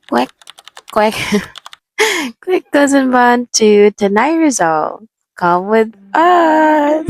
Quick, quick, quick doesn't want to Tanay Rizal. Come with us.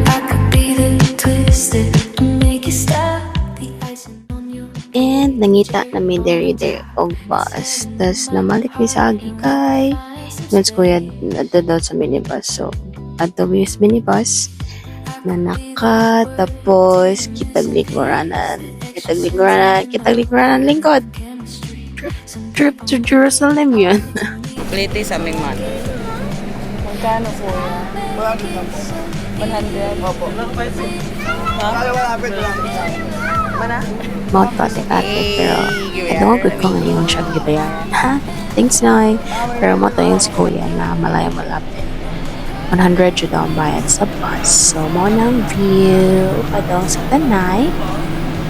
I could be the twisted and make you stop the icing on your. And nangita na mi diri og bus. Tas namalik mi sa agi kay. Let's kuya adto daw sa minibus. So, adto mi sa minibus. Nanaka, tapos kitaglingkuranan lingkod. Trip to Jerusalem yun. Plete sa aming man. Magkano po yan? 100. Opo. Ha? Mana? Mount Patek-Ate, pero ewan good ko nga yung siya gibayaran. Ha? Thanks, Noy. Pero mo to yung si Kuya na malaya-malapit. 100 yun daw ang bayad sa bus. So, mo nang view pa daw sa Tanay.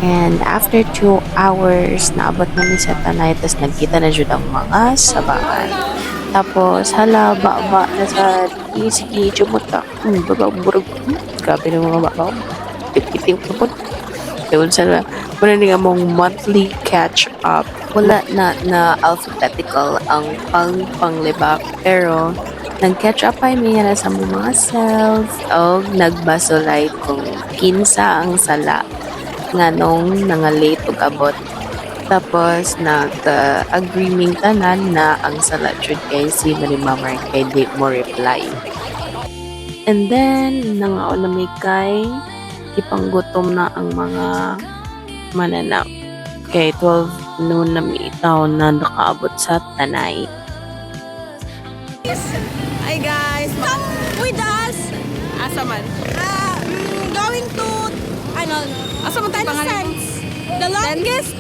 And after 2 hours, naabot namin sa Tanay, tapos nagkita na dyan ang mga sa bahay. Tapos, hala, ba na sa sige, chumuta. Burog. Grabe ng mga bakaw. Tip-tip na po. Ewan sana, wala nga mong monthly catch-up. Wala na alphabetical ang panglibak. Pero, nag-catch up ay may na sa mga self o nagbasolay kung kinsa ang sala nga nung nangalate og abot. Tapos, nag-agreeming tanan na ang sala jud kay si Marimamar kay di mo reply. And then, nangaon na may kay ipanggutom na ang mga mananap. Kay 12 noon na may taon na nakaabot sa Tanay. Hi guys! Come with us. Asa man? Going to Asa man tayo 10 cents. The longest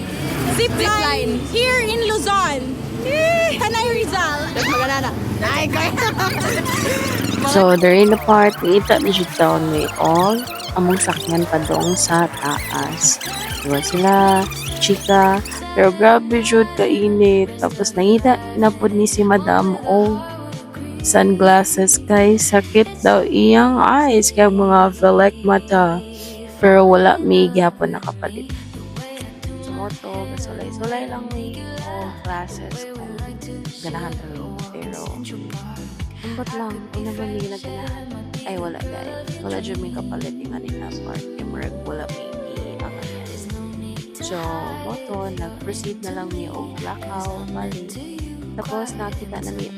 zip line here in Luzon. Tanay Rizal. Tapos magana na. Ay, kaya! So, during the part, kita na siya down may all among sakyan pa doon sa taas. Diba sila, chika, pero grabe jud kainit. Tapos nangita na po ni si Madam o sunglasses kay sakit daw iyang eyes kay mga velek mata. Pero wala may gyapon nakapalit. Sumoto, gasulay-sulay lang may all glasses kung ganahan talo. Pero ambot lang, ay naman may naganahan. Ay wala dahil. Wala dyan may kapalit yung kanina part. Yung wala may i-anganan. So, moto, nag-proceed na lang may og lakaw, mali. Tapos nakita na may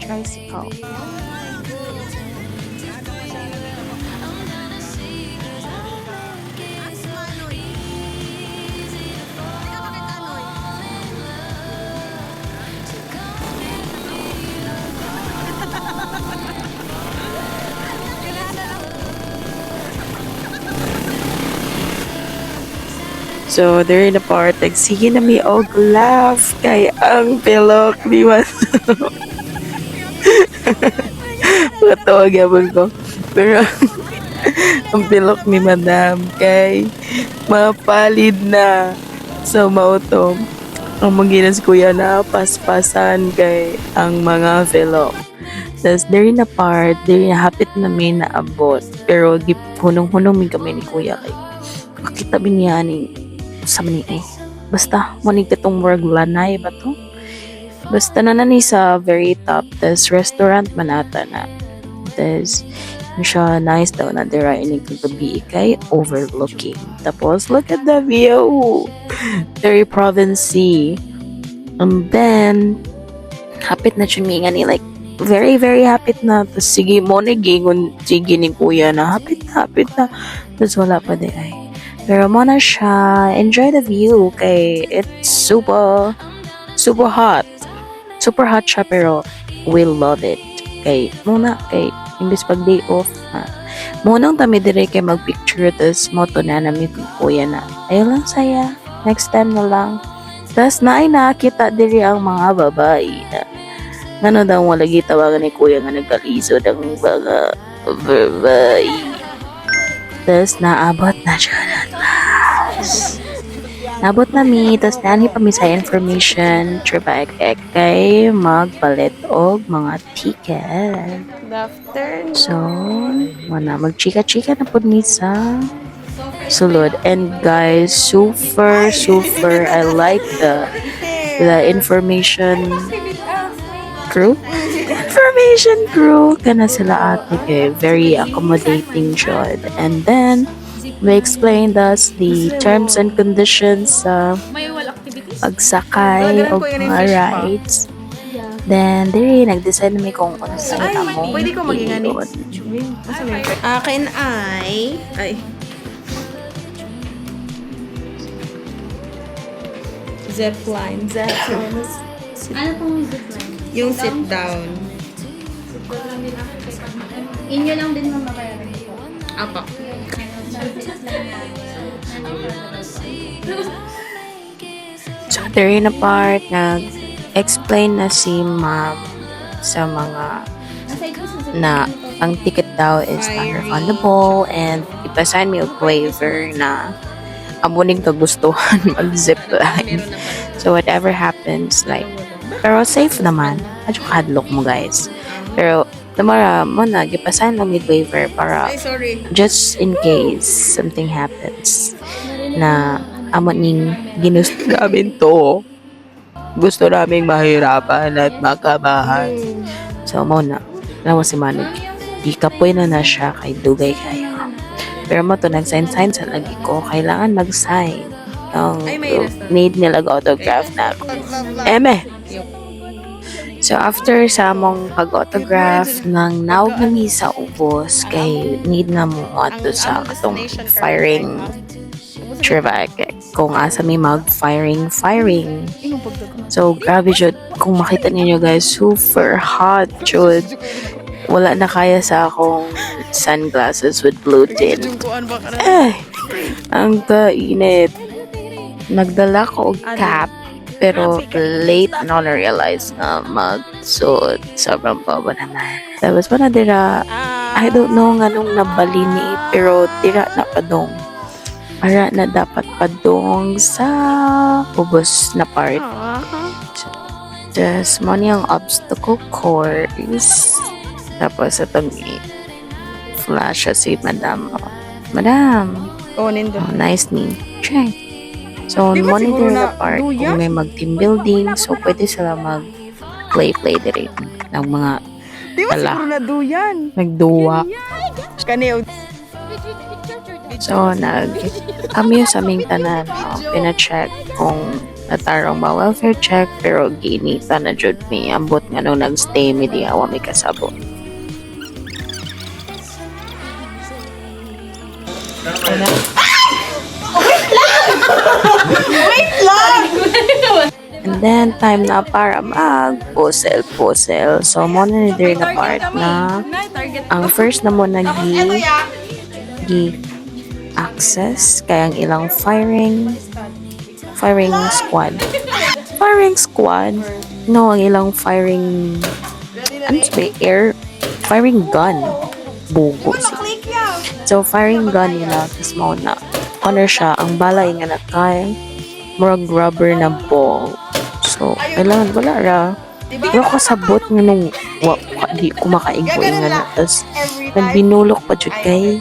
tricycle. So, during the part, sige na may og laugh kay ang pilok ni Matawag yabon ko. Pero, ang pilok ni Madam kay mapalid na sa mauto. Ang maginas kuya na paspasan kay ang mga pilok. Tapos, during the part, during hapit na may naabot. Pero, hunong-hunong may kami ni kuya kay makita niya ni sa mani ay. Basta, manig itong work lanay ba to? Basta na ni sa very top. Tapos, restaurant manata na. Tapos, siya nice daw na dira ini kagabi kay overlooking. Tapos, look at the view! Very provincy. And then, hapit na siya nga ni like, very, very hapit na. Tapos, sige mo na gingon, sige ni kuya na, hapit na. Tapos, wala pa di ay. Pero mo na siya, enjoy the view kay it's super hot. Super hot siya pero we love it. Kay muna kay imbis pag day off munang tami dire kay magpicture tas moto na namin kuya na. Ayun lang saya. Next time na lang. Tas naay nakita dire ang mga babae na ngano daw wala gitawagan ni kuya nga nagkalisod ang mga babae. Tapos naabot na siya at last. Nabot na mi, tapos nani pa mi sa information, tribag kay magpalit og mga ticket. So, wala, magchika-chika na po mi sa sulod. And guys, super, I like the information crew. Information crew, kana sila ate kay very accommodating jud. And then, they explained us the terms and conditions sa pagsakay o mga rides. Then, diri, nag-decide na may kung ano sa ita mo. Pwede ko maging ani. iyon. Akin ay... Zipline. Ano pong zipline? Yung sit down. Inyo lang din mamabayaran ko. Apa. So, there na part, nag-explain na si ma'am sa mga na ang ticket daw is non-refundable and ipasign me a waiver na amuning kagustuhan mag-zipline. So, whatever happens, like, pero safe naman. Medyo hadlock mo, guys. Pero, tamara mo na, ipasign lang may waiver para Ay, sorry. just in case something happens na amo ning ginusto namin to. Gusto naming mahirapan at makabahan. So, mo na. Alam mo si Manog, ikapoy na siya kay Dugay kayo. Pero mo to, nag-sign sa lagi ko. Kailangan mag-sign. Need nila autograph na ako. Eme! So, after sa among pag-autograph ng naog na mi sa ubos, kay need na mo ato sa katong firing trivia. Kung asa may mag-firing. So, grabe jud. Kung makita ninyo guys, super hot jud. Wala na kaya sa akong sunglasses with blue tint. Ang kainit. Nagdala ko og cap, pero late na na-realize na magsuot. Sobrang baba naman. Tapos pa na dira, I don't know nga nung nabali ni, pero tira na padong. Para na dapat padong sa ubos na part. Just money ang obstacle course. Tapos itong flash si Madam. Madam. Oh, nindo. Oh, nice ni. Check. So, Di ba siguro monitor na na part luya? kung may mag-team building. So, pwede sila mag-play dire ng mga Di ba Ala. siguro na duyan? nagduwa. Kani, So, kami sa aming tanan, pina-check kung natarong ba welfare check, pero ginita na jud mi. Ambot nga nung nag-stay mi di awa mi kasabo. And then, time na para mag-puzzle. So, mo na ni na part na ang first na mo access kaya ang ilang firing squad no ang ilang firing ano sabi firing gun bugo so firing gun nila tapos mo na honor siya ang bala nga na kay murag rubber na ball so kailangan wala ra pero kasabot nga nung di kumakaigboy nga na tapos nagbinulok pa jud kay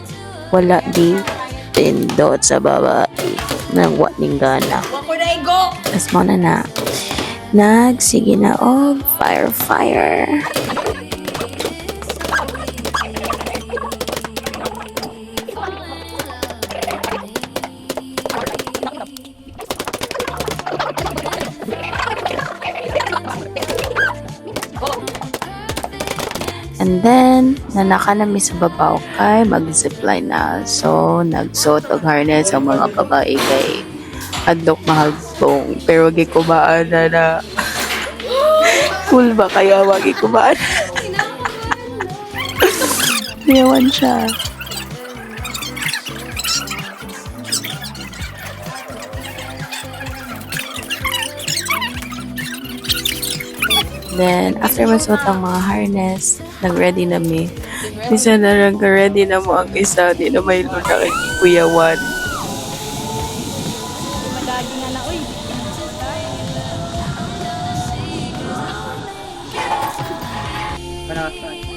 wala di pindot sa babae ng waning gana. Tapos mo na nagsige na og fire. And then, nanaka na mi sa babaw kay mag-zipline na. So, nagsuot og harness ang mga babae kay adlok mahagtong. Pero wagi kubaan na cool ba kaya wagi kubaan? Yawan siya. Then, after masuot ang mga harness, nag-ready na mi. Bisa na nag-ready na mo ang isa. Di na may luna kay kuyawan.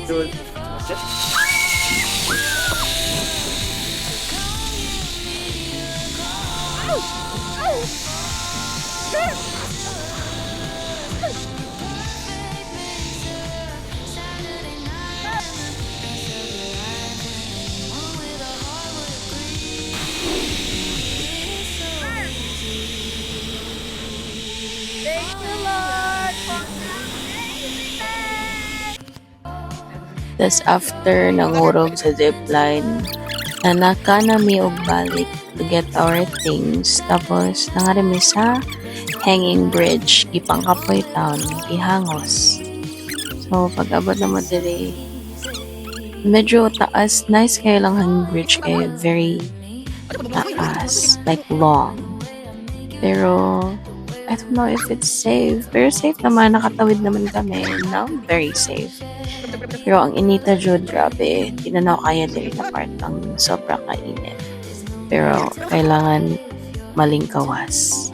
Jud. Tas after nangurog sa zipline, nanaka na mi og balik to get our things. Tapos nangarami sa hanging bridge, ipangkapoy town, ihangos. So pag abot na mo diri, medyo taas, nice kayo lang hanging bridge kayo, very taas, like long. Pero I don't know if it's safe. Pero safe naman, nakatawid naman kami. No, very safe. Pero ang inita jud, grabe. Di na ako kaya dili na part ng sobrang kainit. Pero kailangan malingkawas.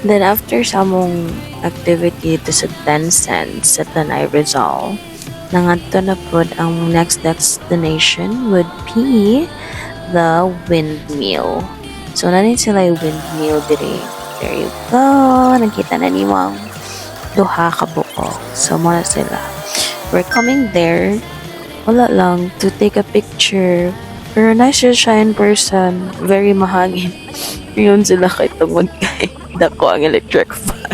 Then after sa mong activity to sa 10 cents sa Tanay Rizal, nangadto na pod ang next destination would be the windmill. So nanin sila yung windmill diri. There you go. Nakita na ni Mom. Duha ka buko. So muna sila. We're coming there. Wala lang to take a picture. Pero nice siya in person. Very mahangin. Yun sila kay tungod kay dako ang electric fan.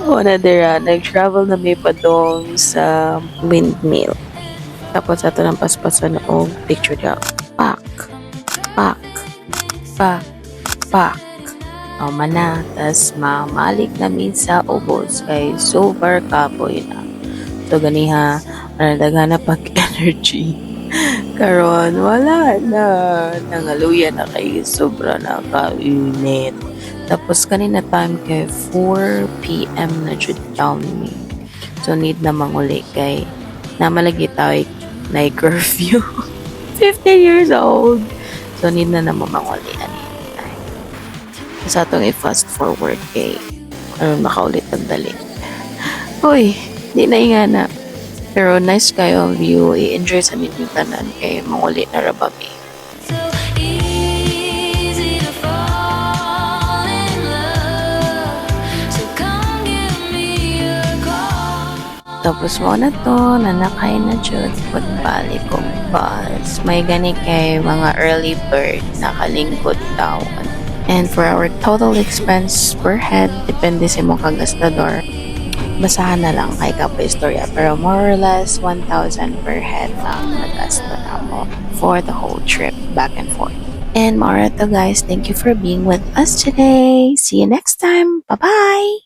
Una dira, nag-travel na may padong sa windmill. Tapos ato ng paspasan og picture daw. Pak. Pak. Pak. Pak. O mana. Tas mamalik namin sa ubos kay super kapoy na. So ganiha, daghan na pag-energy. Karon wala na. Nangaluya na kay sobra na kainit. Tapos kanina time kay 4 p.m. na jud down me. So need na manguli kay namalagi tayo na curfew. 15 years old. So need na manguli ani. Sa atong i-fast forward kay makaulit ang dali. Uy, di na ingana. Pero nice kayo ang view. I-enjoy sa ninyong tanan kay manguli na rababi. So easy to fall in love. So come give me a call. Tapos mo na to, nanakay na jud pagbalik kong bus. May gani kay mga early bird nakalingkod taon. And for our total expense per head, depende sa mong kagastador. Basahan na lang kay Kapo Istorya. Pero more or less, 1,000 per head lang nagasto na mo for the whole trip, back and forth. And more to guys, thank you for being with us today. See you next time. Bye-bye!